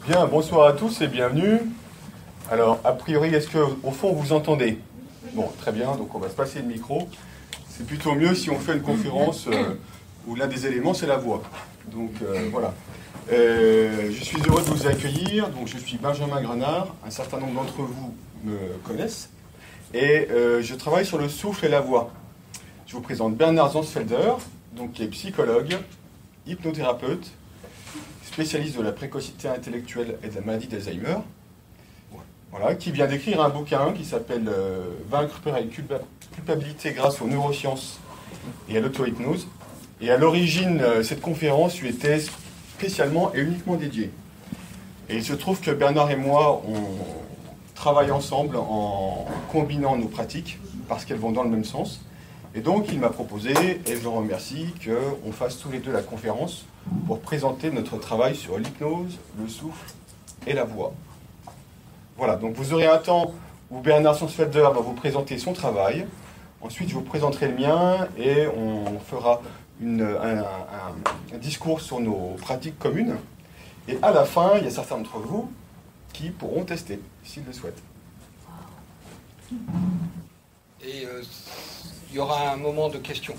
Bien, bonsoir à tous et bienvenue. Alors, a priori, est-ce que au fond vous entendez? Bon, très bien, donc on va se passer le micro. C'est plutôt mieux si on fait une conférence où l'un des éléments c'est la voix. Donc voilà. Je suis heureux de vous accueillir. Donc je suis Benjamin Grenard. Un certain nombre d'entre vous me connaissent. Et je travaille sur le souffle et la voix. Je vous présente Bernard Zansfelder, donc, qui est psychologue, hypnothérapeute, spécialiste de la précocité intellectuelle et de la maladie d'Alzheimer, voilà, qui vient d'écrire un bouquin qui s'appelle Vaincre peur et culpabilité grâce aux neurosciences et à l'auto-hypnose. Et à l'origine, cette conférence lui était spécialement et uniquement dédiée. Et il se trouve que Bernard et moi, on travaille ensemble en combinant nos pratiques, parce qu'elles vont dans le même sens. Et donc, il m'a proposé, et je le remercie, qu'on fasse tous les deux la conférence pour présenter notre travail sur l'hypnose, le souffle et la voix. Voilà, donc vous aurez un temps où Bernard Zansfelder va vous présenter son travail. Ensuite, je vous présenterai le mien et on fera un discours sur nos pratiques communes. Et à la fin, il y a certains d'entre vous qui pourront tester, s'ils le souhaitent. Et il y aura un moment de questions.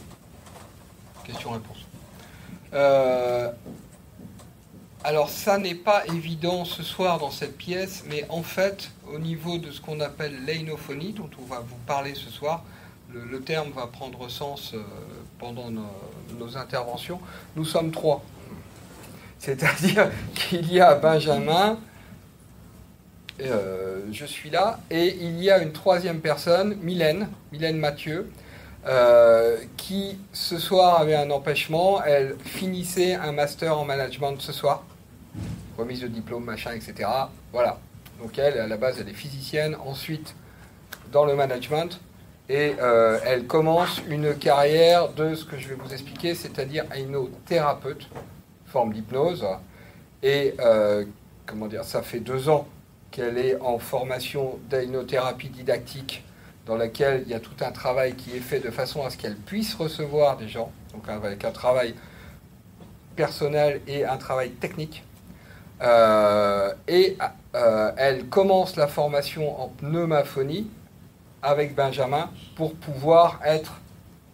Questions-réponses. Alors ça n'est pas évident ce soir dans cette pièce, mais en fait, au niveau de ce qu'on appelle l'ainophonie, dont on va vous parler ce soir, le terme va prendre sens pendant nos interventions, nous sommes trois. C'est-à-dire qu'il y a Benjamin, je suis là, et il y a une troisième personne, Mylène Mathieu, qui ce soir avait un empêchement. Elle finissait un master en management ce soir, remise de diplôme, machin, etc. Voilà. Donc elle, à la base, elle est physicienne, ensuite dans le management, et elle commence une carrière de ce que je vais vous expliquer, c'est-à-dire hypnothérapeute, forme d'hypnose. Et comment dire, ça fait 2 ans qu'elle est en formation d'hypnothérapie didactique, dans laquelle il y a tout un travail qui est fait de façon à ce qu'elle puisse recevoir des gens, donc avec un travail personnel et un travail technique. Elle commence la formation en pneumaphonie avec Benjamin pour pouvoir être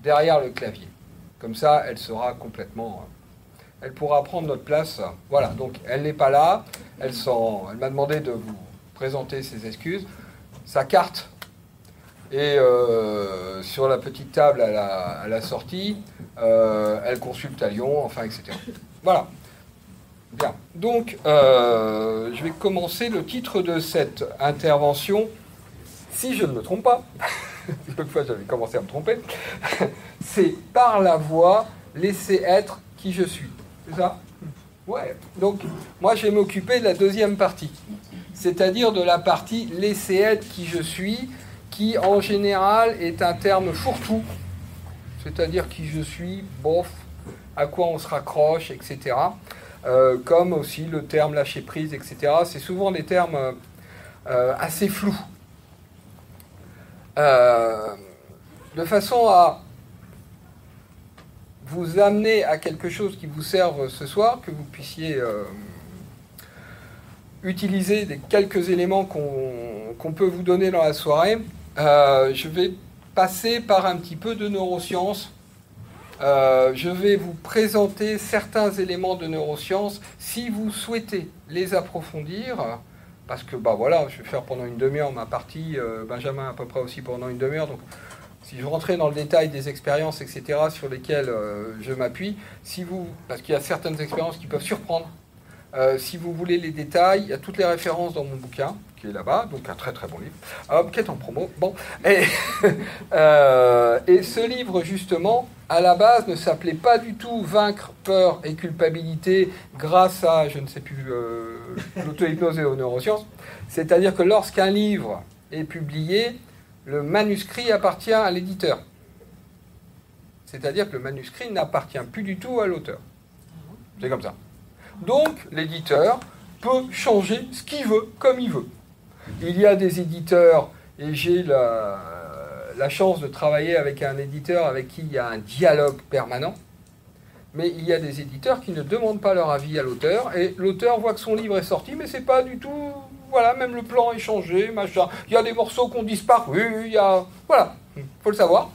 derrière le clavier. Comme ça, elle sera complètement... elle pourra prendre notre place. Voilà, donc elle n'est pas là. Elle m'a demandé de vous présenter ses excuses. Sa carte est sur la petite table à la sortie. Elle consulte à Lyon, enfin, etc. Voilà. Bien. Donc, je vais commencer le titre de cette intervention, si je ne me trompe pas. Une fois, j'avais commencé à me tromper. C'est par la voix, laisser être qui je suis. C'est ça? Ouais. Donc, moi, je vais m'occuper de la deuxième partie. C'est-à-dire de la partie laisser être qui je suis, qui, en général, est un terme fourre-tout. C'est-à-dire qui je suis, bof, à quoi on se raccroche, etc. Comme aussi le terme lâcher prise, etc. C'est souvent des termes assez flous. De façon à vous amener à quelque chose qui vous serve ce soir, que vous puissiez utiliser les quelques éléments qu'on peut vous donner dans la soirée, je vais passer par un petit peu de neurosciences. Je vais vous présenter certains éléments de neurosciences. Si vous souhaitez les approfondir, parce que bah voilà, je vais faire pendant une demi-heure ma partie, Benjamin à peu près aussi pendant une demi-heure, donc si je rentrais dans le détail des expériences, etc., sur lesquelles je m'appuie, parce qu'il y a certaines expériences qui peuvent surprendre. Si vous voulez les détails, il y a toutes les références dans mon bouquin, qui est là-bas, donc un très très bon livre, qui est en promo. Bon. Et ce livre, justement, à la base, ne s'appelait pas du tout Vaincre peur et culpabilité grâce à, je ne sais plus, l'auto-hypnose et aux neurosciences. C'est-à-dire que lorsqu'un livre est publié, le manuscrit appartient à l'éditeur. C'est-à-dire que le manuscrit n'appartient plus du tout à l'auteur. C'est comme ça. Donc, l'éditeur peut changer ce qu'il veut, comme il veut. Il y a des éditeurs, et j'ai la chance de travailler avec un éditeur avec qui il y a un dialogue permanent. Mais il y a des éditeurs qui ne demandent pas leur avis à l'auteur, et l'auteur voit que son livre est sorti, mais c'est pas du tout... Voilà, même le plan est changé, machin. Il y a des morceaux qui ont disparu, il y a... Voilà, faut le savoir.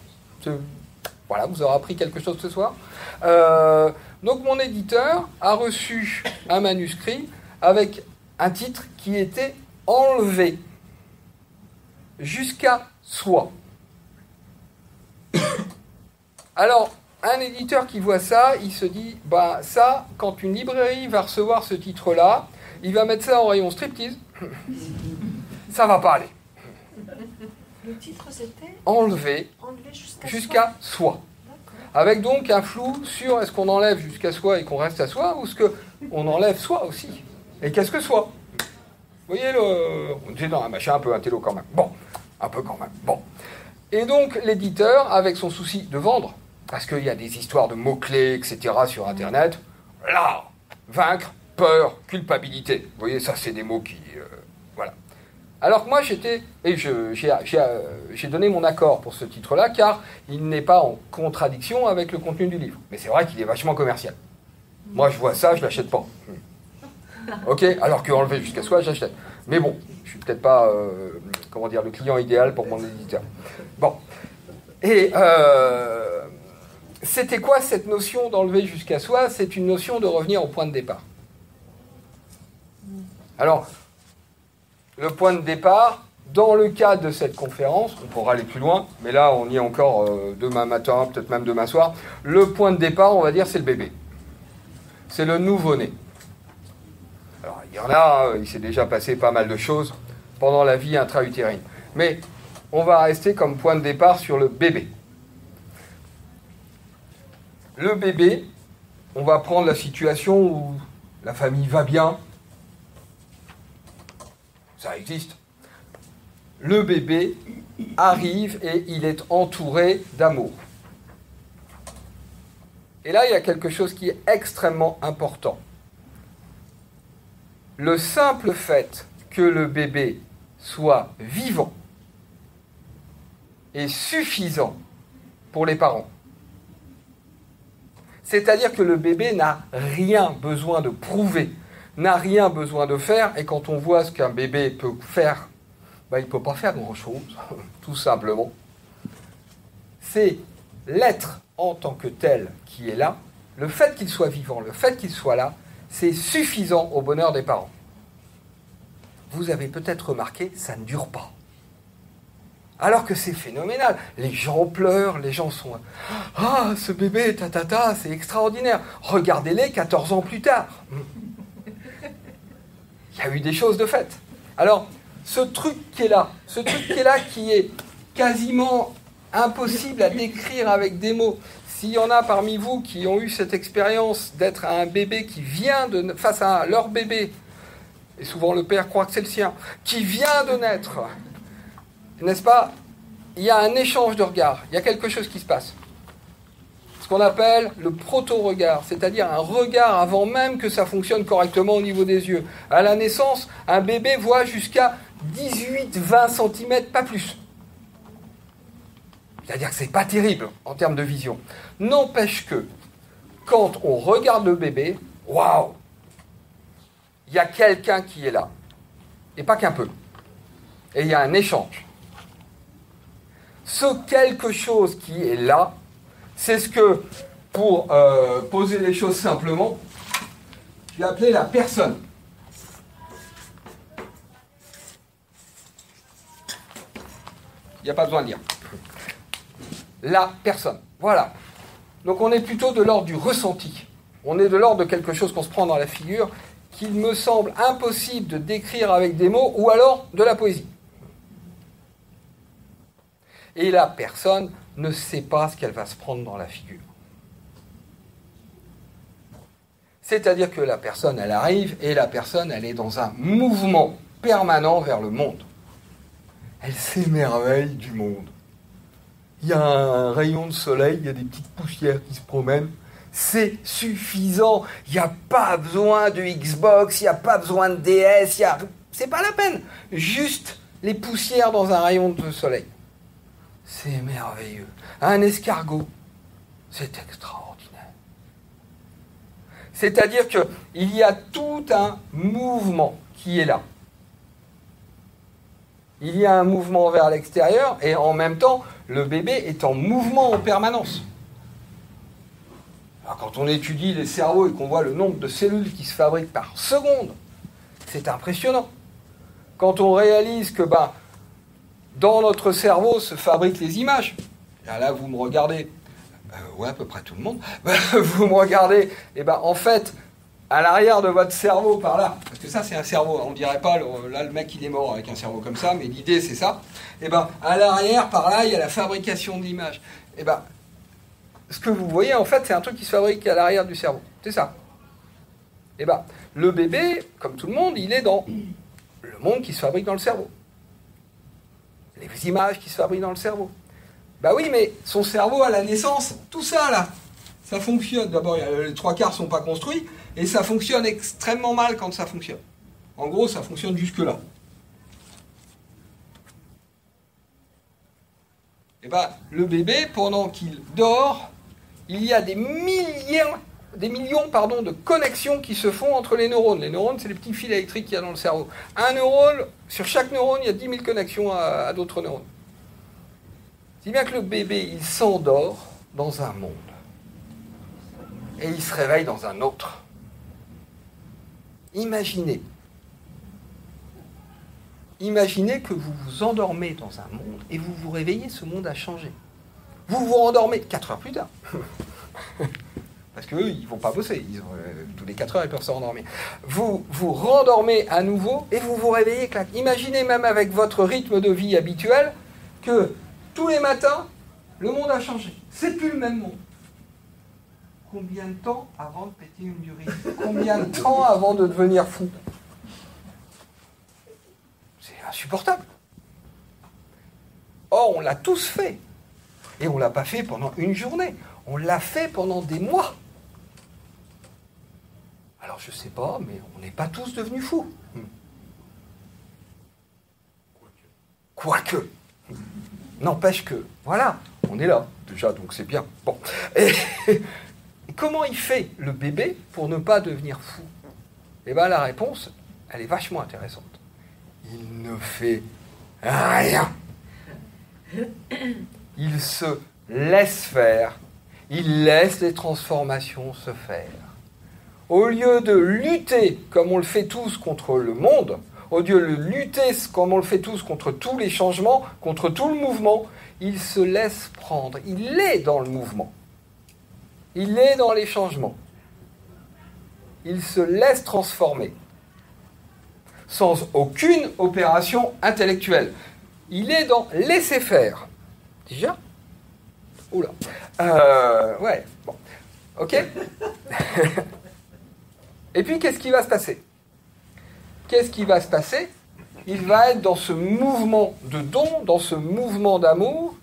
Voilà, vous aurez appris quelque chose ce soir. Donc mon éditeur a reçu un manuscrit avec un titre qui était enlevé jusqu'à soi. Alors, un éditeur qui voit ça, il se dit, bah ça, quand une librairie va recevoir ce titre-là, il va mettre ça en rayon striptease. Ça va pas aller. Le titre c'était enlevé jusqu'à soi. Avec donc un flou sur est-ce qu'on enlève jusqu'à soi et qu'on reste à soi, ou est-ce qu'on enlève soi aussi. Et qu'est-ce que soi? Vous voyez, on était dans un machin un peu intello quand même. Bon, un peu quand même. Bon. Et donc l'éditeur, avec son souci de vendre, parce qu'il y a des histoires de mots-clés, etc. sur Internet, là, vaincre, peur, culpabilité. Vous voyez, ça c'est des mots qui... voilà. Alors que moi j'étais... Et j'ai donné mon accord pour ce titre-là, car il n'est pas en contradiction avec le contenu du livre. Mais c'est vrai qu'il est vachement commercial. Moi je vois ça, je l'achète pas. Ok, alors que enlever jusqu'à soi, j'achète. Mais bon, je suis peut-être pas, comment dire, le client idéal pour mon éditeur. Bon. Et c'était quoi cette notion d'enlever jusqu'à soi? C'est une notion de revenir au point de départ. Alors, le point de départ, dans le cadre de cette conférence, on pourra aller plus loin, mais là on y est encore demain matin, peut-être même demain soir. Le point de départ, on va dire, c'est le bébé. C'est le nouveau-né. Alors, il y en a, il s'est déjà passé pas mal de choses pendant la vie intra-utérine. Mais on va rester comme point de départ sur le bébé. Le bébé, on va prendre la situation où la famille va bien. Ça existe. Le bébé arrive et il est entouré d'amour. Et là, il y a quelque chose qui est extrêmement important. Le simple fait que le bébé soit vivant est suffisant pour les parents. C'est-à-dire que le bébé n'a rien besoin de prouver, n'a rien besoin de faire, et quand on voit ce qu'un bébé peut faire, ben, il ne peut pas faire grand-chose, tout simplement. C'est l'être en tant que tel qui est là, le fait qu'il soit vivant, le fait qu'il soit là, c'est suffisant au bonheur des parents. Vous avez peut-être remarqué, ça ne dure pas. Alors que c'est phénoménal. Les gens pleurent, les gens sont... Ah, ce bébé, c'est extraordinaire. Regardez-les 14 ans plus tard. Il y a eu des choses de fait. Alors, ce truc qui est là, qui est quasiment impossible à décrire avec des mots. S'il y en a parmi vous qui ont eu cette expérience d'être un bébé qui vient de... face à leur bébé, et souvent le père croit que c'est le sien, qui vient de naître, n'est-ce pas? Il y a un échange de regards, il y a quelque chose qui se passe. Ce qu'on appelle le proto-regard, c'est-à-dire un regard avant même que ça fonctionne correctement au niveau des yeux. À la naissance, un bébé voit jusqu'à 18-20 cm, pas plus. C'est-à-dire que c'est pas terrible en termes de vision. N'empêche que, quand on regarde le bébé, waouh, il y a quelqu'un qui est là. Et pas qu'un peu. Et il y a un échange. Ce quelque chose qui est là, c'est ce que, pour poser les choses simplement, je vais appeler la personne. Il n'y a pas besoin de lire. La personne. Voilà. Donc on est plutôt de l'ordre du ressenti. On est de l'ordre de quelque chose qu'on se prend dans la figure qu'il me semble impossible de décrire avec des mots ou alors de la poésie. Et la personne ne sait pas ce qu'elle va se prendre dans la figure. C'est-à-dire que la personne, elle arrive et la personne, elle est dans un mouvement permanent vers le monde. Elle s'émerveille du monde. Il y a un rayon de soleil, il y a des petites poussières qui se promènent. C'est suffisant. Il n'y a pas besoin de Xbox, il n'y a pas besoin de DS, c'est pas la peine. Juste les poussières dans un rayon de soleil. C'est merveilleux. Un escargot, c'est extraordinaire. C'est-à-dire qu'il y a tout un mouvement qui est là. Il y a un mouvement vers l'extérieur et en même temps, le bébé est en mouvement en permanence. Alors, quand on étudie les cerveaux et qu'on voit le nombre de cellules qui se fabriquent par seconde, c'est impressionnant. Quand on réalise que dans notre cerveau se fabriquent les images, là vous me regardez, ouais à peu près tout le monde, vous me regardez, et en fait, à l'arrière de votre cerveau, par là, parce que ça c'est un cerveau, on ne dirait pas, là le mec il est mort avec un cerveau comme ça, mais l'idée c'est ça, à l'arrière, par là, il y a la fabrication de l'image. Ce que vous voyez en fait, c'est un truc qui se fabrique à l'arrière du cerveau, c'est ça. Le bébé, comme tout le monde, il est dans le monde qui se fabrique dans le cerveau. Les images qui se fabriquent dans le cerveau. Oui, mais son cerveau à la naissance, tout ça là, ça fonctionne. D'abord, les 3/4 ne sont pas construits, et ça fonctionne extrêmement mal quand ça fonctionne. En gros, ça fonctionne jusque-là. Le bébé, pendant qu'il dort, il y a des millions de connexions qui se font entre les neurones. Les neurones, c'est les petits fils électriques qu'il y a dans le cerveau. Un neurone, sur chaque neurone, il y a 10 000 connexions à d'autres neurones. Si bien que le bébé, il s'endort dans un monde. Et il se réveille dans un autre. Imaginez que vous vous endormez dans un monde et vous vous réveillez, ce monde a changé. Vous vous rendormez 4 heures plus tard. Parce qu'eux, ils ne vont pas bosser. Tous les 4 heures, ils peuvent se rendormir. Vous vous rendormez à nouveau et vous vous réveillez, clac. Imaginez même avec votre rythme de vie habituel que tous les matins, le monde a changé. C'est plus le même monde. Combien de temps avant de péter une durite? Combien de temps avant de devenir fou? C'est insupportable. Or, on l'a tous fait. Et on ne l'a pas fait pendant une journée. On l'a fait pendant des mois. Alors, je ne sais pas, mais on n'est pas tous devenus fous. Quoique. N'empêche que, voilà, on est là, déjà, donc c'est bien. Bon. Et comment il fait, le bébé, pour ne pas devenir fou? La réponse, elle est vachement intéressante. Il ne fait rien. Il se laisse faire. Il laisse les transformations se faire. Au lieu de lutter, comme on le fait tous contre le monde, au lieu de lutter, comme on le fait tous, contre tous les changements, contre tout le mouvement, il se laisse prendre. Il est dans le mouvement. Il est dans les changements. Il se laisse transformer. Sans aucune opération intellectuelle. Il est dans laisser faire. Déjà ? Oula. Ouais, bon. Ok. Et puis, qu'est-ce qui va se passer? Qu'est-ce qui va se passer? Il va être dans ce mouvement de don, dans ce mouvement d'amour,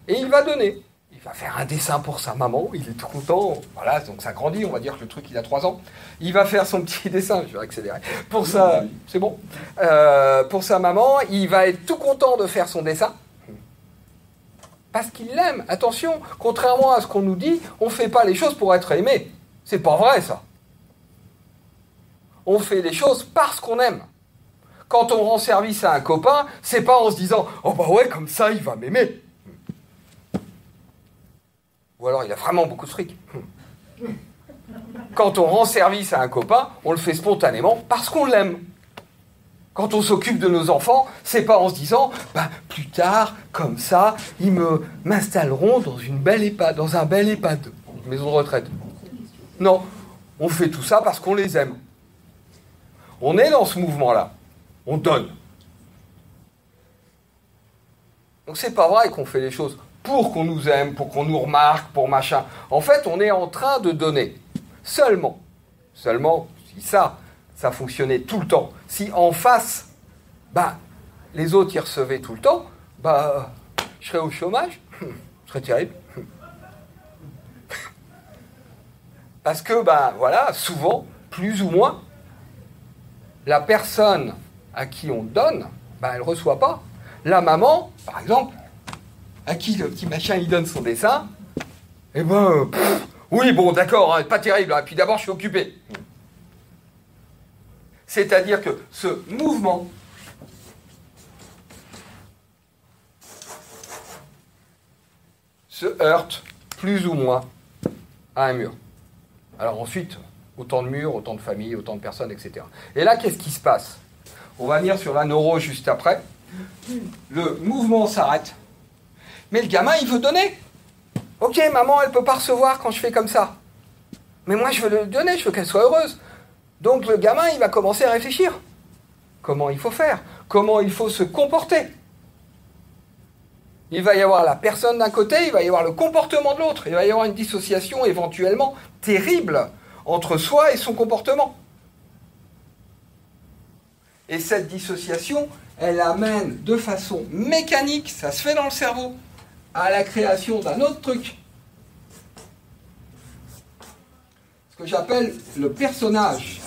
et il va donner. Il va faire un dessin pour sa maman, il est tout content. Voilà, donc ça grandit, on va dire que le truc, il a 3 ans. Il va faire son petit dessin, je vais accélérer. Pour ça, c'est bon. Pour sa maman, il va être tout content de faire son dessin. Parce qu'il l'aime. Attention, contrairement à ce qu'on nous dit, on ne fait pas les choses pour être aimé. C'est pas vrai, ça. On fait les choses parce qu'on aime. Quand on rend service à un copain, c'est pas en se disant « Oh bah ouais, comme ça, il va m'aimer. » Ou alors, il a vraiment beaucoup de fric. Quand on rend service à un copain, on le fait spontanément parce qu'on l'aime. Quand on s'occupe de nos enfants, c'est pas en se disant « Plus tard, comme ça, ils m'installeront dans une belle EHPAD, dans un bel EHPAD, une maison de retraite. » Non, on fait tout ça parce qu'on les aime. On est dans ce mouvement-là. On donne. Donc c'est pas vrai qu'on fait les choses pour qu'on nous aime, pour qu'on nous remarque, pour machin. En fait, on est en train de donner. Seulement, si ça fonctionnait tout le temps, si en face, les autres y recevaient tout le temps, je serais au chômage, ce serait terrible. Parce que, voilà, souvent, plus ou moins, la personne à qui on donne, elle ne reçoit pas. La maman, par exemple, à qui le petit machin il donne son dessin, Oui, bon, d'accord, hein, pas terrible. Et puis d'abord, je suis occupé. C'est-à-dire que ce mouvement se heurte plus ou moins à un mur. Alors ensuite, autant de murs, autant de familles, autant de personnes, etc. Et là, qu'est-ce qui se passe? On va venir sur la neuro juste après. Le mouvement s'arrête. Mais le gamin, il veut donner. Ok, maman, elle ne peut pas recevoir quand je fais comme ça. Mais moi, je veux le donner, je veux qu'elle soit heureuse. Donc le gamin, il va commencer à réfléchir. Comment il faut faire? Comment il faut se comporter? Il va y avoir la personne d'un côté, il va y avoir le comportement de l'autre. Il va y avoir une dissociation éventuellement terrible entre soi et son comportement. Et cette dissociation, elle amène de façon mécanique, ça se fait dans le cerveau, à la création d'un autre truc. Ce que j'appelle le personnage.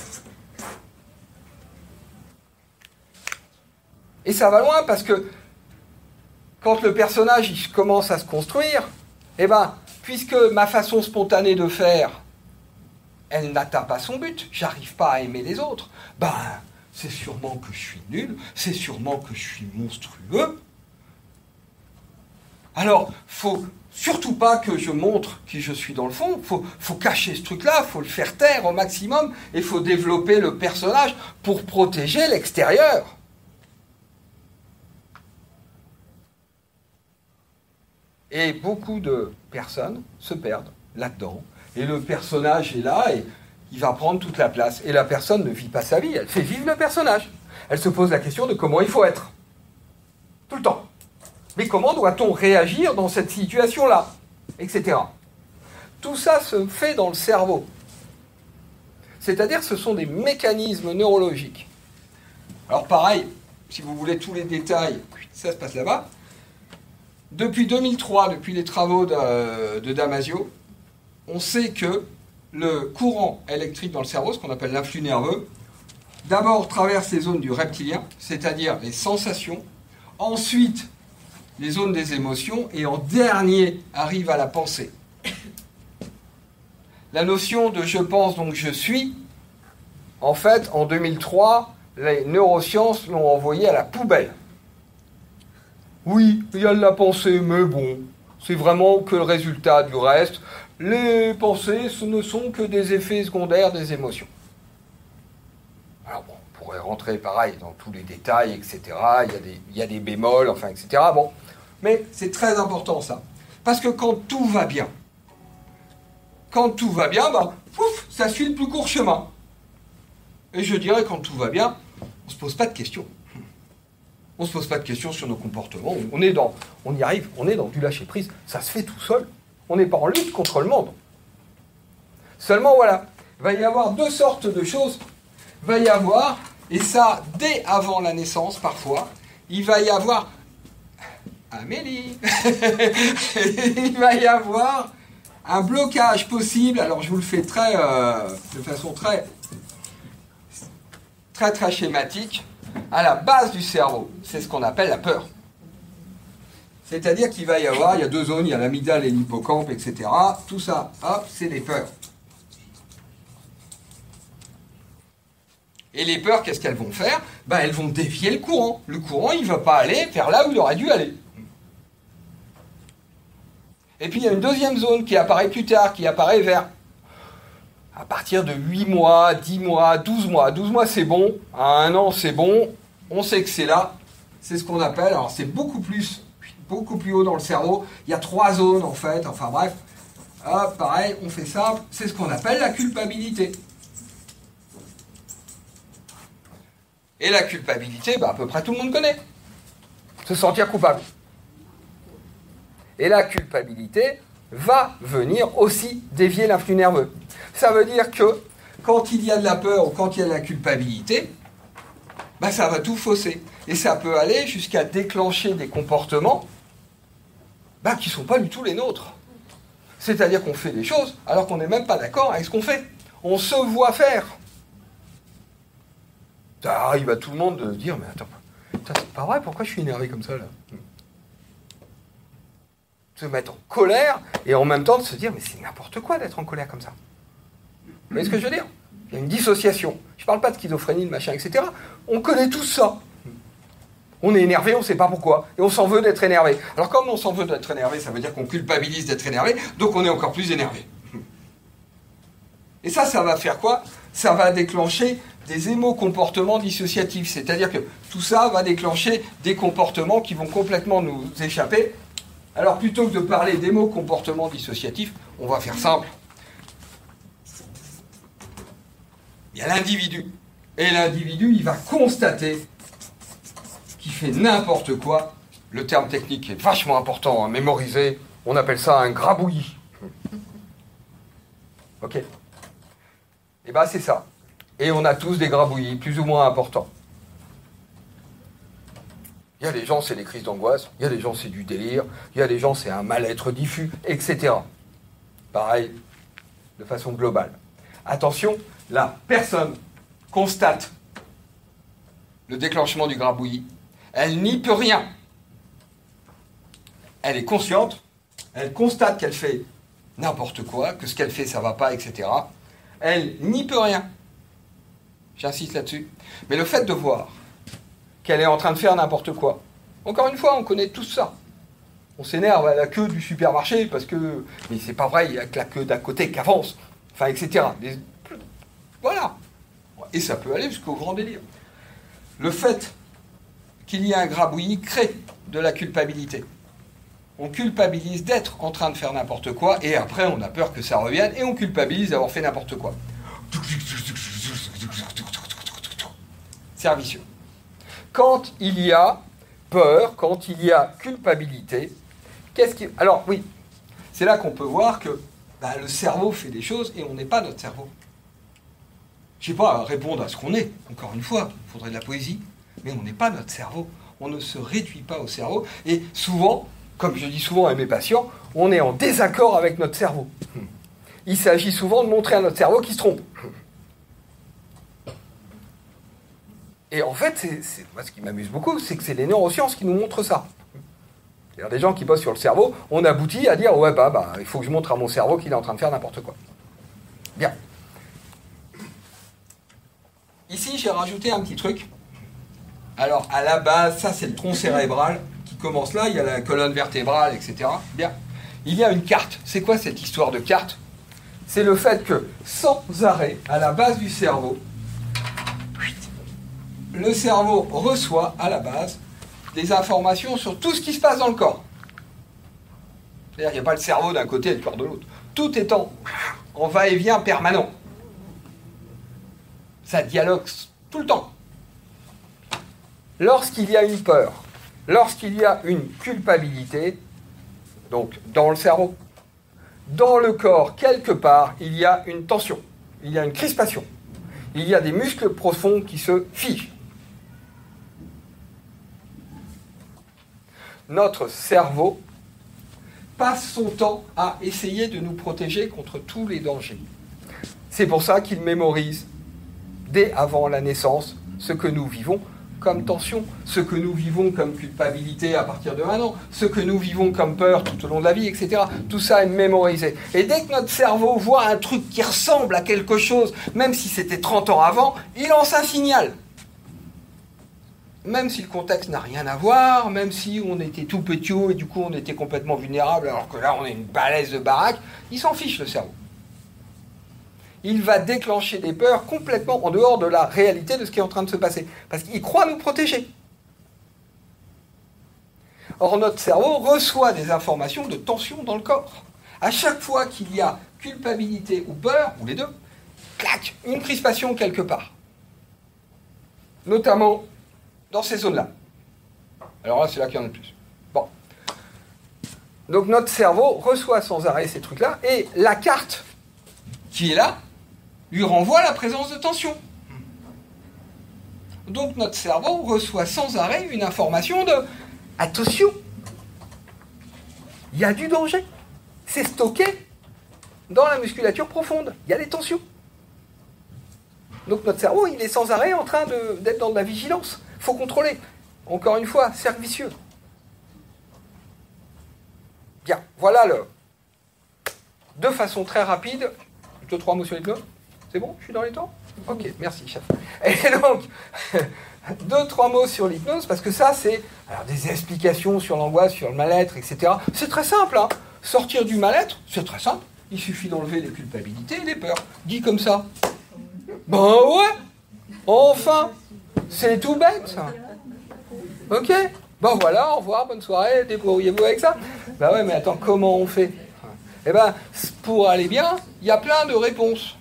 Et ça va loin parce que quand le personnage il commence à se construire, eh ben, puisque ma façon spontanée de faire, elle n'atteint pas son but, j'arrive pas à aimer les autres, ben, c'est sûrement que je suis nul, c'est sûrement que je suis monstrueux. Alors, faut surtout pas que je montre qui je suis dans le fond, faut cacher ce truc-là, faut le faire taire au maximum, et faut développer le personnage pour protéger l'extérieur. Et beaucoup de personnes se perdent là-dedans. Et le personnage est là et il va prendre toute la place. Et la personne ne vit pas sa vie, elle fait vivre le personnage. Elle se pose la question de comment il faut être. Tout le temps. Mais comment doit-on réagir dans cette situation-là? Etc. Tout ça se fait dans le cerveau. C'est-à-dire que ce sont des mécanismes neurologiques. Alors pareil, si vous voulez tous les détails, ça se passe là-bas. Depuis 2003, depuis les travaux de Damasio, on sait que le courant électrique dans le cerveau, ce qu'on appelle l'influx nerveux, d'abord traverse les zones du reptilien, c'est-à-dire les sensations, ensuite les zones des émotions, et en dernier arrive à la pensée. La notion de « je pense donc je suis », en fait, en 2003, les neurosciences l'ont envoyé à la poubelle. Oui, il y a de la pensée, mais bon, c'est vraiment que le résultat du reste. Les pensées, ce ne sont que des effets secondaires des émotions. Alors bon, on pourrait rentrer pareil dans tous les détails, etc. Il y a des bémols, enfin, etc. Bon, mais c'est très important ça. Parce que quand tout va bien, bah, pouf, ça suit le plus court chemin. Et je dirais, quand tout va bien, on ne se pose pas de questions. On ne se pose pas de questions sur nos comportements. On y arrive, on est dans du lâcher-prise. Ça se fait tout seul. On n'est pas en lutte contre le monde. Seulement, voilà, il va y avoir deux sortes de choses. Il va y avoir, et ça, dès avant la naissance, parfois, il va y avoir... Amélie il va y avoir un blocage possible. Alors, je vous le fais de façon très schématique. À la base du cerveau, c'est ce qu'on appelle la peur. C'est-à-dire qu'il va y avoir, il y a deux zones, il y a l'amygdale et l'hippocampe, etc. Tout ça, hop, c'est les peurs. Et les peurs, qu'est-ce qu'elles vont faire? Ben, elles vont dévier le courant. Le courant, il ne va pas aller vers là où il aurait dû aller. Et puis, il y a une deuxième zone qui apparaît plus tard, qui apparaît vers... à partir de 8 mois, 10 mois, 12 mois. 12 mois, c'est bon. À 1 an, c'est bon. On sait que c'est là. C'est ce qu'on appelle... Alors, c'est beaucoup plus haut dans le cerveau. Il y a 3 zones, en fait. Enfin, bref. Hop, pareil, on fait ça. C'est ce qu'on appelle la culpabilité. Et la culpabilité, à peu près tout le monde connaît. Se sentir coupable. Et la culpabilité va venir aussi dévier l'influx nerveux. Ça veut dire que quand il y a de la peur ou quand il y a de la culpabilité, ça va tout fausser. Et ça peut aller jusqu'à déclencher des comportements qui ne sont pas du tout les nôtres. C'est-à-dire qu'on fait des choses alors qu'on n'est même pas d'accord avec ce qu'on fait. On se voit faire. Ça arrive à tout le monde de dire, mais attends, c'est pas vrai, pourquoi je suis énervé comme ça là? se mettre en colère et en même temps de se dire mais c'est n'importe quoi d'être en colère comme ça. Vous voyez ce que je veux dire? Il y a une dissociation. Je ne parle pas de schizophrénie, de machin, etc. On connaît tous ça. On est énervé, on ne sait pas pourquoi, et on s'en veut d'être énervé. Alors comme on s'en veut d'être énervé, ça veut dire qu'on culpabilise d'être énervé, donc on est encore plus énervé. Et ça va faire quoi? Ça va déclencher des émo-comportements dissociatifs, c'est-à-dire que tout ça va déclencher des comportements qui vont complètement nous échapper. Alors plutôt que de parler d'émo-comportements dissociatifs, on va faire simple. Il y a l'individu, et l'individu, il va constater qu'il fait n'importe quoi. Le terme technique est vachement important à mémoriser. On appelle ça un grabouillis. Ok? Et bien c'est ça. Et on a tous des grabouillis, plus ou moins importants. Il y a des gens, c'est des crises d'angoisse. Il y a des gens, c'est du délire. Il y a des gens, c'est un mal-être diffus, etc. Pareil, de façon globale. Attention, la personne constate le déclenchement du grabouillis. Elle n'y peut rien. Elle est consciente. Elle constate qu'elle fait n'importe quoi, que ce qu'elle fait, ça ne va pas, etc. Elle n'y peut rien. J'insiste là-dessus. Mais le fait de voir qu'elle est en train de faire n'importe quoi, encore une fois, on connaît tout ça. On s'énerve à la queue du supermarché parce que... Mais c'est pas vrai, il n'y a que la queue d'à côté qui avance. Enfin, etc. Voilà. Et ça peut aller jusqu'au grand délire. Le fait qu'il y ait un grabouillis crée de la culpabilité. On culpabilise d'être en train de faire n'importe quoi, et après on a peur que ça revienne, et on culpabilise d'avoir fait n'importe quoi. C'est vicieux. Quand il y a peur, quand il y a culpabilité, alors oui, c'est là qu'on peut voir que le cerveau fait des choses, et on n'est pas notre cerveau. Je ne sais pas répondre à ce qu'on est, encore une fois, il faudrait de la poésie, mais on n'est pas notre cerveau. On ne se réduit pas au cerveau, et souvent, comme je dis souvent à mes patients, on est en désaccord avec notre cerveau. Il s'agit souvent de montrer à notre cerveau qu'il se trompe. Et en fait, moi, ce qui m'amuse beaucoup, c'est que c'est les neurosciences qui nous montrent ça. Il y a des gens qui bossent sur le cerveau, on aboutit à dire « Ouais, il faut que je montre à mon cerveau qu'il est en train de faire n'importe quoi. » Bien. Ici, j'ai rajouté un petit truc. Alors, à la base, ça, c'est le tronc cérébral qui commence là. Il y a la colonne vertébrale, etc. Bien. Il y a une carte. C'est quoi cette histoire de carte? C'est le fait que, sans arrêt, à la base du cerveau, le cerveau reçoit, à la base, des informations sur tout ce qui se passe dans le corps. C'est-à-dire qu'il n'y a pas le cerveau d'un côté et le corps de l'autre. Tout est en va-et-vient permanent. Ça dialogue tout le temps. Lorsqu'il y a une peur, lorsqu'il y a une culpabilité, donc dans le cerveau, dans le corps, quelque part, il y a une tension, il y a une crispation, il y a des muscles profonds qui se figent. Notre cerveau passe son temps à essayer de nous protéger contre tous les dangers. C'est pour ça qu'il mémorise dès avant la naissance ce que nous vivons comme tension, ce que nous vivons comme culpabilité à partir de maintenant, ce que nous vivons comme peur tout au long de la vie, etc. Tout ça est mémorisé. Et dès que notre cerveau voit un truc qui ressemble à quelque chose, même si c'était 30 ans avant, il lance un signal. Même si le contexte n'a rien à voir, même si on était tout petit et du coup on était complètement vulnérable, alors que là on est une balèze de baraque, il s'en fiche le cerveau. Il va déclencher des peurs complètement en dehors de la réalité de ce qui est en train de se passer. Parce qu'il croit nous protéger. Or, notre cerveau reçoit des informations de tension dans le corps. À chaque fois qu'il y a culpabilité ou peur, ou les deux, clac, une crispation quelque part. Notamment dans ces zones-là. Alors là, c'est là qu'il y en a le plus. Bon. Donc notre cerveau reçoit sans arrêt ces trucs-là, et la carte qui est là, lui renvoie la présence de tension. Donc notre cerveau reçoit sans arrêt une information de « Attention, il y a du danger. C'est stocké dans la musculature profonde. Il y a des tensions. » Donc notre cerveau, il est sans arrêt en train d'être dans de la vigilance. Il faut contrôler. Encore une fois, cercle vicieux. Bien, voilà de façon très rapide, 2-3 mots sur l'hypnose. C'est bon? Je suis dans les temps? Ok, merci, chef. Et donc, 2-3 mots sur l'hypnose, parce que ça, c'est des explications sur l'angoisse, sur le mal-être, etc. C'est très simple, hein. Sortir du mal-être, c'est très simple. Il suffit d'enlever les culpabilités et les peurs. Dit comme ça. Ben ouais, enfin, c'est tout bête, ça. Ok, ben voilà, au revoir, bonne soirée, débrouillez-vous avec ça. Ben ouais, mais attends, comment on fait? Eh ben, pour aller bien, il y a plein de réponses.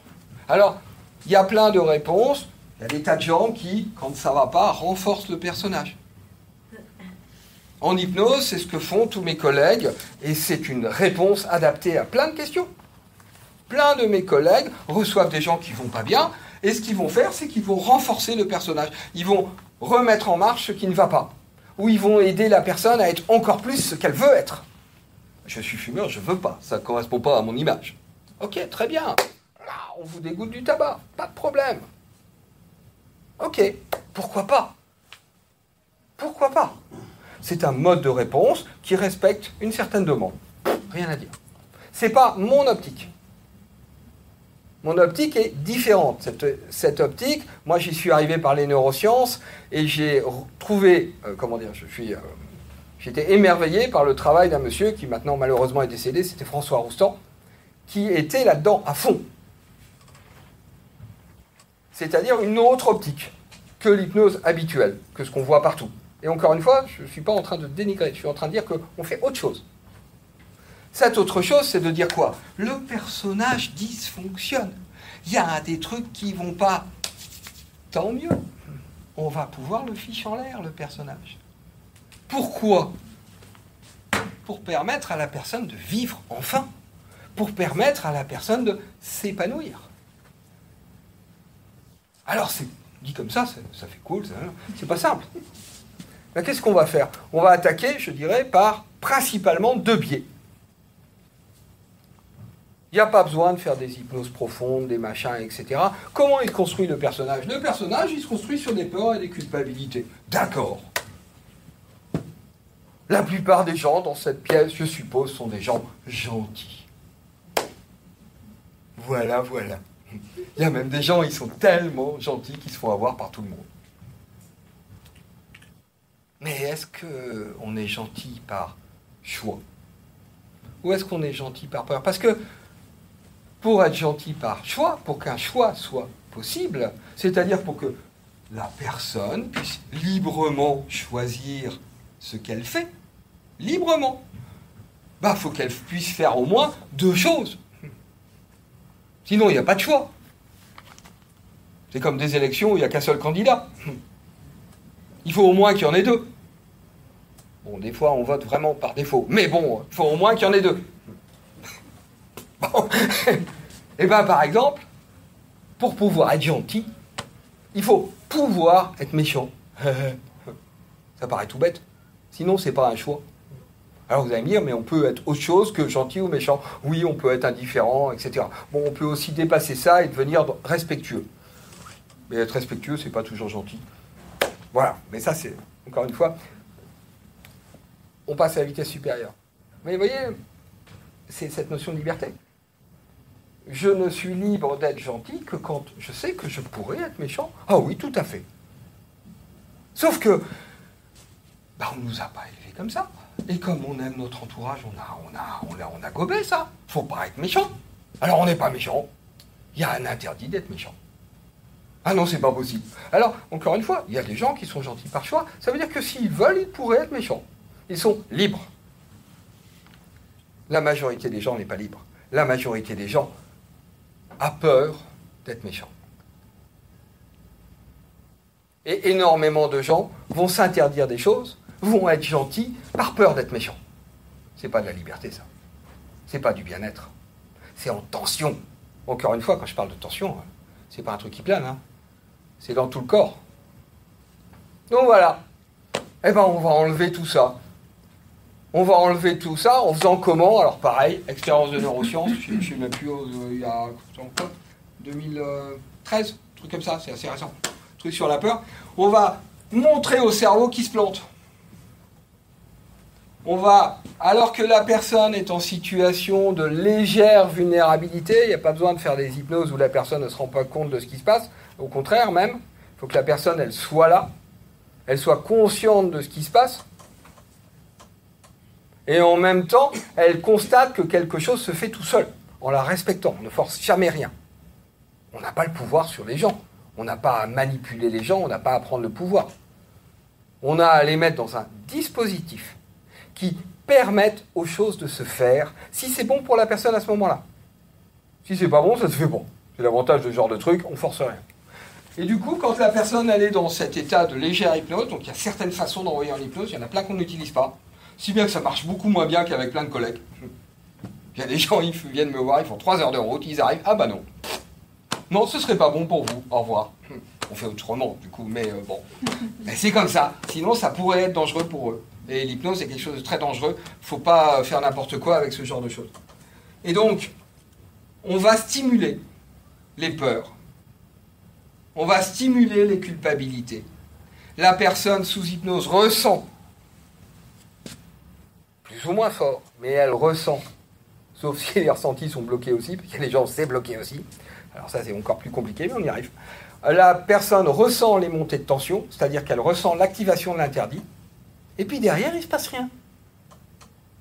Alors, il y a plein de réponses. Il y a des tas de gens qui, quand ça ne va pas, renforcent le personnage. En hypnose, c'est ce que font tous mes collègues, et c'est une réponse adaptée à plein de questions. Plein de mes collègues reçoivent des gens qui ne vont pas bien, et ce qu'ils vont faire, c'est qu'ils vont renforcer le personnage. Ils vont remettre en marche ce qui ne va pas. Ou ils vont aider la personne à être encore plus ce qu'elle veut être. Je suis fumeur, je ne veux pas. Ça ne correspond pas à mon image. Ok, très bien. On vous dégoûte du tabac. Pas de problème. Ok, pourquoi pas? Pourquoi pas? C'est un mode de réponse qui respecte une certaine demande. Rien à dire. Ce n'est pas mon optique. Mon optique est différente. Cette optique, moi j'y suis arrivé par les neurosciences et j'ai trouvé, j'étais émerveillé par le travail d'un monsieur qui maintenant malheureusement est décédé, c'était François Roustan, qui était là-dedans à fond. C'est-à-dire une autre optique que l'hypnose habituelle, que ce qu'on voit partout. Et encore une fois, je ne suis pas en train de dénigrer, je suis en train de dire qu'on fait autre chose. Cette autre chose, c'est de dire quoi? Le personnage dysfonctionne. Il y a des trucs qui ne vont pas. Tant mieux. On va pouvoir le fiche en l'air, le personnage. Pourquoi? Pour permettre à la personne de vivre enfin. Pour permettre à la personne de s'épanouir. Alors, c'est dit comme ça fait cool, c'est pas simple. Mais qu'est-ce qu'on va faire? On va attaquer, je dirais, par principalement 2 biais. Il n'y a pas besoin de faire des hypnoses profondes, des machins, etc. Comment il construit le personnage? Le personnage, il se construit sur des peurs et des culpabilités. D'accord. La plupart des gens dans cette pièce, je suppose, sont des gens gentils. Voilà. Il y a même des gens, ils sont tellement gentils qu'ils se font avoir par tout le monde. Mais est-ce qu'on est gentil par choix? Ou est-ce qu'on est gentil par peur? Parce que pour être gentil par choix, pour qu'un choix soit possible, c'est-à-dire pour que la personne puisse librement choisir ce qu'elle fait, librement, il faut qu'elle puisse faire au moins 2 choses. Sinon, il n'y a pas de choix. C'est comme des élections où il n'y a qu'un seul candidat. Il faut au moins qu'il y en ait 2. Bon, des fois, on vote vraiment par défaut. Mais bon, il faut au moins qu'il y en ait 2. Bon. Et bien, par exemple, pour pouvoir être gentil, il faut pouvoir être méchant. Ça paraît tout bête. Sinon, c'est pas un choix. Alors vous allez me dire, mais on peut être autre chose que gentil ou méchant. Oui, on peut être indifférent, etc. Bon, on peut aussi dépasser ça et devenir respectueux. Mais être respectueux, c'est pas toujours gentil. Voilà, mais ça c'est, encore une fois, on passe à la vitesse supérieure. Mais vous voyez, c'est cette notion de liberté. Je ne suis libre d'être gentil que quand je sais que je pourrais être méchant. Ah oui, tout à fait. Sauf que, on ne nous a pas élevés comme ça. Et comme on aime notre entourage, on a gobé ça. Faut pas être méchant. Alors on n'est pas méchant. Il y a un interdit d'être méchant. Ah non, c'est pas possible. Alors, encore une fois, il y a des gens qui sont gentils par choix. Ça veut dire que s'ils veulent, ils pourraient être méchants. Ils sont libres. La majorité des gens n'est pas libre. La majorité des gens a peur d'être méchant. Et énormément de gens vont s'interdire des choses, vont être gentils par peur d'être méchants. C'est pas de la liberté, ça. C'est pas du bien-être. C'est en tension. Encore une fois, quand je parle de tension, c'est pas un truc qui plane, hein. C'est dans tout le corps. Donc voilà. Eh ben, on va enlever tout ça. On va enlever tout ça en faisant comment? Alors pareil, expérience de neurosciences, je ne sais même plus, il y a 2013, truc comme ça, c'est assez récent. Truc sur la peur. On va montrer au cerveau qui se plante. alors que la personne est en situation de légère vulnérabilité, il n'y a pas besoin de faire des hypnoses où la personne ne se rend pas compte de ce qui se passe. Au contraire même, il faut que la personne, elle soit là, elle soit consciente de ce qui se passe. Et en même temps, elle constate que quelque chose se fait tout seul, en la respectant. On ne force jamais rien. On n'a pas le pouvoir sur les gens. On n'a pas à manipuler les gens, on n'a pas à prendre le pouvoir. On a à les mettre dans un dispositif qui permette aux choses de se faire, si c'est bon pour la personne à ce moment-là. Si c'est pas bon, ça se fait bon. C'est l'avantage de ce genre de truc, on force rien. Et du coup, quand la personne elle est dans cet état de légère hypnose, donc il y a certaines façons d'envoyer en hypnose, il y en a plein qu'on n'utilise pas, si bien que ça marche beaucoup moins bien qu'avec plein de collègues. Il y a des gens, ils viennent me voir, ils font 3 heures de route, ils arrivent, ah bah non. Non, ce serait pas bon pour vous, au revoir. On fait autrement, du coup, mais bon. Mais c'est comme ça, sinon ça pourrait être dangereux pour eux. Et l'hypnose, c'est quelque chose de très dangereux, faut pas faire n'importe quoi avec ce genre de choses. Et donc, on va stimuler les peurs. On va stimuler les culpabilités. La personne sous hypnose ressent, plus ou moins fort, mais elle ressent, sauf si les ressentis sont bloqués aussi, parce qu'il y a des gens, c'est bloqué aussi. Alors ça, c'est encore plus compliqué, mais on y arrive. La personne ressent les montées de tension, c'est-à-dire qu'elle ressent l'activation de l'interdit, et puis derrière, il ne se passe rien.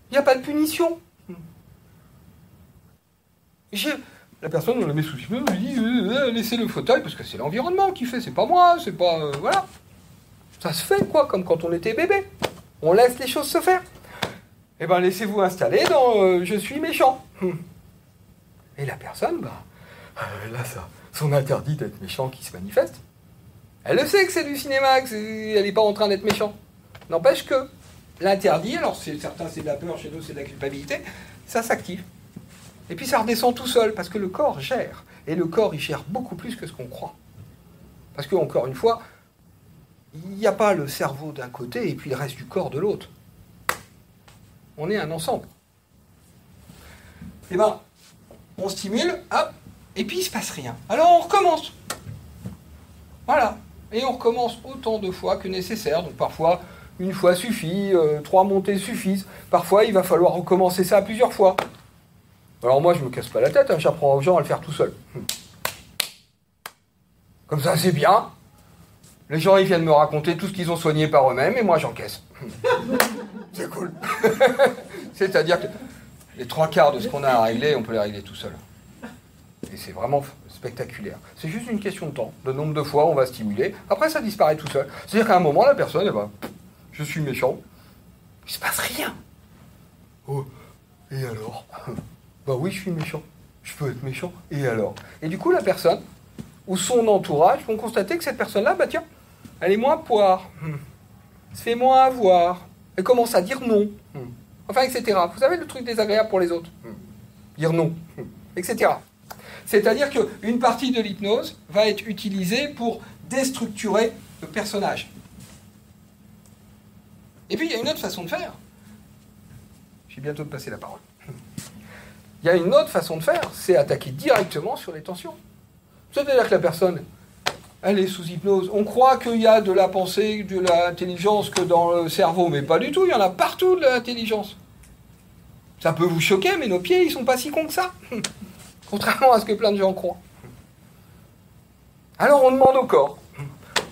Il n'y a pas de punition. La personne, on la met sous hypnose, on lui dit laissez le fauteuil, parce que c'est l'environnement qui fait, c'est pas moi, c'est pas... voilà. Ça se fait, quoi, comme quand on était bébé. On laisse les choses se faire. Eh bien, laissez-vous installer dans je suis méchant. Et la personne, là, ça, son interdit d'être méchant qui se manifeste. Elle le sait que c'est du cinéma, qu'elle n'est pas en train d'être méchante. N'empêche que l'interdit, alors certains c'est de la peur, chez nous c'est de la culpabilité, ça s'active. Et puis ça redescend tout seul, parce que le corps gère. Et le corps, il gère beaucoup plus que ce qu'on croit. Parce que, encore une fois, il n'y a pas le cerveau d'un côté et puis le reste du corps de l'autre. On est un ensemble. Eh bien, on stimule, hop, et puis il ne se passe rien. Alors on recommence. Voilà. Et on recommence autant de fois que nécessaire. Donc parfois, une fois suffit, 3 montées suffisent. Parfois, il va falloir recommencer ça plusieurs fois. Alors moi, je ne me casse pas la tête, j'apprends aux gens à le faire tout seul. Comme ça, c'est bien. Les gens, ils viennent me raconter tout ce qu'ils ont soigné par eux-mêmes, et moi, j'encaisse. C'est cool. C'est-à-dire que les 3/4 de ce qu'on a à régler, on peut les régler tout seul. Et c'est vraiment spectaculaire. C'est juste une question de temps, de nombre de fois on va stimuler. Après, ça disparaît tout seul. C'est-à-dire qu'à un moment, la personne, elle va, je suis méchant. Il ne se passe rien. Oh, et alors? Bah oui, je suis méchant. Je peux être méchant. Et alors? Et du coup, la personne ou son entourage vont constater que cette personne-là, bah tiens, elle est moins poire. Se fait moins avoir. Elle commence à dire non. Enfin, etc. Vous savez le truc désagréable pour les autres? Dire non. Etc. C'est-à-dire qu'une partie de l'hypnose va être utilisée pour déstructurer le personnage. Et puis, il y a une autre façon de faire. Je vais bientôt te passer la parole. Il y a une autre façon de faire, c'est attaquer directement sur les tensions. C'est-à-dire que la personne, elle est sous hypnose. On croit qu'il y a de la pensée, de l'intelligence que dans le cerveau, mais pas du tout, il y en a partout de l'intelligence. Ça peut vous choquer, mais nos pieds, ils sont pas si cons que ça. Contrairement à ce que plein de gens croient. Alors on demande au corps.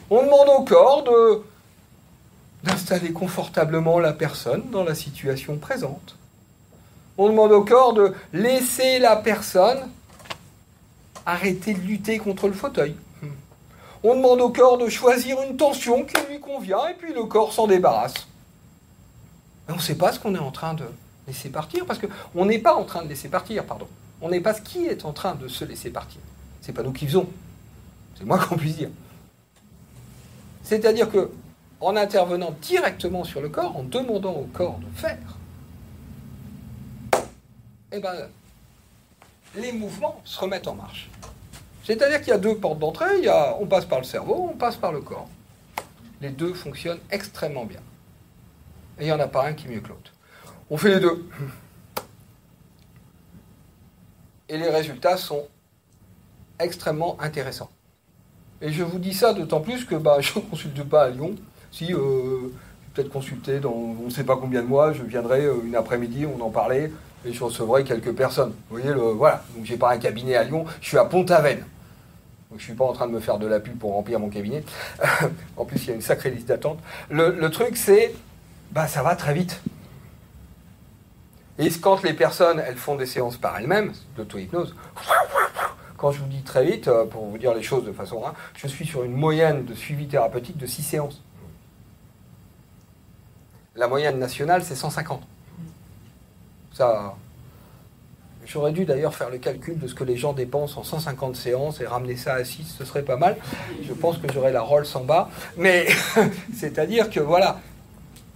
On demande au corps d'installer confortablement la personne dans la situation présente. On demande au corps de laisser la personne arrêter de lutter contre le fauteuil. On demande au corps de choisir une tension qui lui convient et puis le corps s'en débarrasse. Et on ne sait pas ce qu'on est en train de laisser partir, parce qu'on n'est pas en train de laisser partir, pardon. On n'est pas ce qui est en train de se laisser partir. C'est pas nous qui faisons. C'est moins qu'on puisse dire. C'est-à-dire que, en intervenant directement sur le corps, en demandant au corps de faire, eh ben, les mouvements se remettent en marche. C'est-à-dire qu'il y a 2 portes d'entrée, on passe par le cerveau, on passe par le corps. Les 2 fonctionnent extrêmement bien. Et il n'y en a pas un qui est mieux que l'autre. On fait les 2. Et les résultats sont extrêmement intéressants. Et je vous dis ça d'autant plus que je ne consulte pas à Lyon. Si, peut-être consulter dans on ne sait pas combien de mois, je viendrai une après-midi, on en parlait, et je recevrai quelques personnes. Vous voyez, voilà. Donc j'ai pas un cabinet à Lyon, je suis à Pont-Aven. Donc je ne suis pas en train de me faire de la pub pour remplir mon cabinet. En plus, il y a une sacrée liste d'attente. Le truc, c'est, ça va très vite. Et quand les personnes, elles font des séances par elles-mêmes, d'auto-hypnose, quand je vous dis très vite, pour vous dire les choses de façon... je suis sur une moyenne de suivi thérapeutique de 6 séances. La moyenne nationale, c'est 150. Ça... J'aurais dû d'ailleurs faire le calcul de ce que les gens dépensent en 150 séances et ramener ça à 6, ce serait pas mal. Je pense que j'aurais la Rolls en bas. Mais c'est-à-dire que voilà.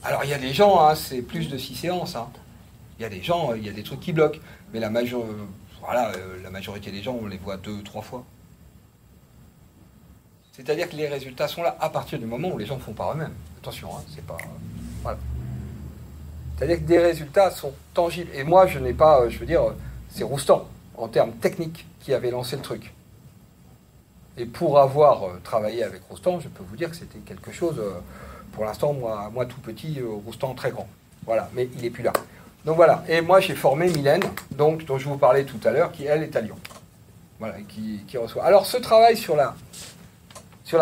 Alors il y a des gens, c'est plus de 6 séances. Il y a des gens, il y a des trucs qui bloquent. Mais la majorité des gens, on les voit 2-3 fois. C'est-à-dire que les résultats sont là à partir du moment où les gens font par eux-mêmes. Attention, c'est pas... Voilà. C'est-à-dire que des résultats sont tangibles. Et moi, je n'ai pas, c'est Roustan, en termes techniques, qui avait lancé le truc. Et pour avoir travaillé avec Roustan, je peux vous dire que c'était quelque chose, pour l'instant, moi tout petit, Roustan très grand. Voilà, mais il n'est plus là. Donc voilà, et moi j'ai formé Mylène, dont je vous parlais tout à l'heure, qui elle est à Lyon. Voilà, qui reçoit. Alors ce travail sur la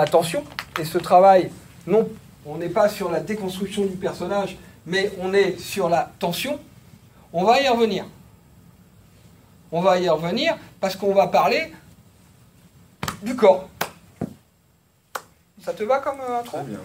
tension, et ce travail, non, on n'est pas sur la déconstruction du personnage, mais on est sur la tension, on va y revenir. On va y revenir parce qu'on va parler du corps. Ça te va comme intro ? Très bien.